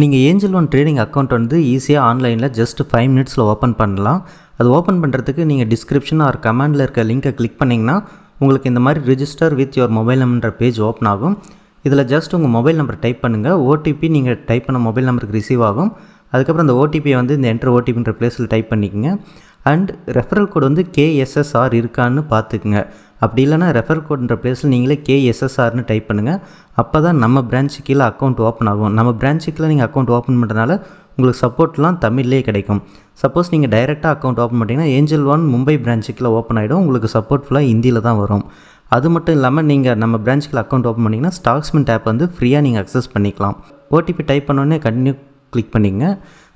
நீங்கள் angel one trading account வந்து ஈஸியாக ஆன்லைனில் ஜஸ்ட் 5 மினிட்ஸில் ஓப்பன் பண்ணலாம். அது ஓப்பன் பண்ணுறதுக்கு நீங்கள் டிஸ்கிரிப்ஷன் ஆர் கமெண்டில் இருக்க லிங்கை கிளிக் பண்ணிங்கன்னா உங்களுக்கு இந்த மாதிரி ரிஜிஸ்டர் வித் யுவர் மொபைல் நம்பர்ன்ற பேஜ் ஓப்பன் ஆகும். இதில் ஜஸ்ட் உங்கள் மொபைல் நம்பர் டைப் பண்ணுங்கள். ஓடிபி நீங்கள் டைப் பண்ண மொபைல் நம்பருக்கு ரிசீவ் ஆகும். அதுக்கப்புறம் அந்த ஓடிபியை வந்து இந்த என்டர் ஓடிபின்ற பிளேஸில் டைப் பண்ணிக்கோங்க. அண்ட் ரெஃபரல் கோட் வந்து KSSR இருக்கான்னு பார்த்துக்குங்க. அப்படி இல்லைனா ரெஃபர் கோட்ன்ற பிளேஸில் நீங்களே KSSRன்னு டைப் பண்ணுங்கள். அப்போ தான் நம்ம பிரான்ச்சு கீழே அக்கௌண்ட் ஓப்பன் ஆகும். நம்ம பிரான்ச்சுக்குள்ளே நீங்கள் அக்கௌண்ட் ஓப்பன் பண்ணுறதுனால உங்களுக்கு சப்போர்ட்லாம் தமிழ்லேயே கிடைக்கும். சப்போஸ் நீங்கள் டைரெக்டாக அக்கௌண்ட் ஓப்பன் பண்ணிங்கன்னா ஏஞ்சல் ஒன் மும்பை பிரான்ச்சுக்குள்ளே ஓப்பன் ஆகிடும். உங்களுக்கு சப்போர்ட் ஃபுல்லாக ஹிந்தியில் தான் வரும். அது மட்டும் இல்லாமல் நீங்கள் நம்ம பிரான்ச்சுக்குள்ள அக்கௌண்ட் ஓப்பன் பண்ணிங்கன்னா ஸ்டாக்ஸ்மெண்ட் ஆப் வந்து ஃப்ரீயாக நீங்கள் அக்சஸ் பண்ணிக்கலாம். ஓடிபி டைப் பண்ணோடனே கண்டினியூ கிளிக் பண்ணிங்க.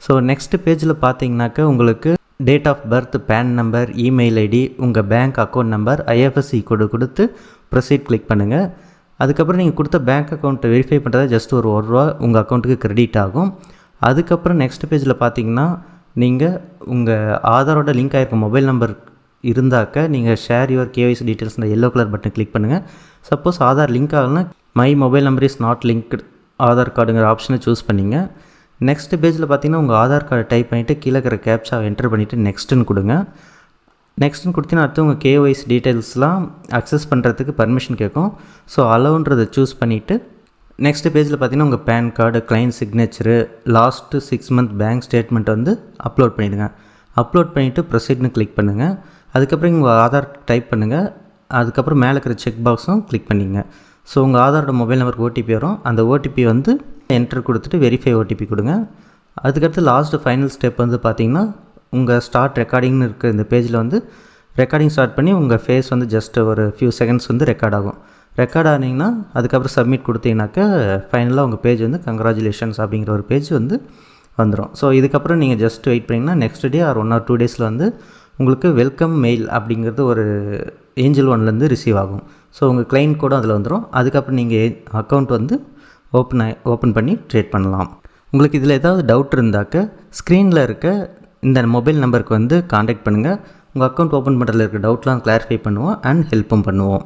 ஸோ நெக்ஸ்ட் பேஜில் பார்த்தீங்கன்னாக்கா உங்களுக்கு date of birth, PAN number, email ID, உங்கள் bank account number, IFSC code கொடுத்து ப்ரொசீட் கிளிக் பண்ணுங்கள். அதுக்கப்புறம் நீங்கள் கொடுத்த பேங்க் அக்கௌண்ட்டை வெரிஃபை பண்ணுறதா ஜஸ்ட் ஒரு ரூபா உங்கள் அக்கௌண்ட்டுக்கு கிரெடிட் ஆகும். அதுக்கப்புறம் நெக்ஸ்ட் பேஜில் பார்த்தீங்கன்னா நீங்கள் உங்கள் ஆதாரோட லிங்க் ஆகிருக்க மொபைல் நம்பர் இருந்தாக்க நீங்கள் share your KYC details yellow colour button click பண்ணுங்கள். சப்போஸ் ஆதார் லிங்க் ஆகலைன்னா my mobile number is not linked Aadhaar கார்டுங்கிற ஆப்ஷனை சூஸ் பண்ணிங்க. நெக்ஸ்ட் பேஜில் பார்த்தீங்கன்னா உங்கள் ஆதார் கார்டை டைப் பண்ணிவிட்டு கீழே இருக்கிற கேப்சாவை என்டர் பண்ணிவிட்டு நெக்ஸ்ட்டுன்னு கொடுங்க. நெக்ஸ்ட்டுன்னு கொடுத்தீங்கன்னா அடுத்து உங்கள் KYC டீட்டெயில்ஸ்லாம் அக்சஸ் பண்ணுறதுக்கு பர்மிஷன் கேட்கும். ஸோ அலோன்றதை சூஸ் பண்ணிவிட்டு நெக்ஸ்ட் பேஜில் பார்த்தீங்கன்னா உங்கள் PAN card, client signature, last 6 month bank statement வந்து அப்லோட் பண்ணிவிடுங்க. அப்லோட் பண்ணிவிட்டு ப்ரொசீட்னு கிளிக் பண்ணுங்கள். அதுக்கப்புறம் உங்கள் ஆதார் டைப் பண்ணுங்கள். அதுக்கப்புறம் மேலே இருக்கிற செக் பாக்ஸும் கிளிக் பண்ணிங்க. ஸோ உங்கள் ஆதாரோட மொபைல் நம்பருக்கு ஓடிபி வரும். அந்த ஓடிபி வந்து என்ட்ரு கொடுத்துட்டு வெரிஃபை ஓடிபி கொடுங்க. அதுக்கடுத்து லாஸ்ட்டு ஃபைனல் ஸ்டெப் வந்து பார்த்திங்கன்னா உங்கள் ஸ்டார்ட் ரெக்கார்டிங்னு இருக்க இந்த பேஜில் வந்து ரெக்கார்டிங் ஸ்டார்ட் பண்ணி உங்கள் ஃபேஸ் வந்து ஜஸ்ட் ஒரு ஃபியூ செகண்ட்ஸ் வந்து ரெக்கார்ட் ஆகும். ரெக்கார்ட் ஆனீங்கன்னா அதுக்கப்புறம் சப்மிட் கொடுத்தீங்கன்னாக்கா ஃபைனலாக உங்கள் பேஜ் வந்து கங்க்ராச்சுலேஷன்ஸ் அப்படிங்கிற ஒரு பேஜ் வந்து வந்துடும். ஸோ இதுக்கப்புறம் நீங்கள் ஜஸ்ட் வெயிட் பண்ணிங்கன்னா நெக்ஸ்ட் டே ஆர் 1 or 2 டேஸில் வந்து உங்களுக்கு வெல்கம் மெயில் அப்படிங்கிறது ஒரு ஏஞ்சல் ஒன்லேருந்து ரிசீவ் ஆகும். ஸோ உங்கள் கிளைண்ட் கூட அதில் வந்துடும். அதுக்கப்புறம் நீங்கள் அக்கௌண்ட் வந்து ஓப்பன் பண்ணி ட்ரேட் பண்ணலாம். உங்களுக்கு இதில் ஏதாவது டவுட் இருந்தாக்க ஸ்க்ரீனில் இருக்க இந்த மொபைல் நம்பருக்கு வந்து காண்டாக்ட் பண்ணுங்கள். உங்கள் அக்கௌண்ட் ஓப்பன் பண்ணுறதுல இருக்க டவுட்லாம் கிளாரிஃபை பண்ணுவோம் அண்ட் ஹெல்ப்பும் பண்ணுவோம்.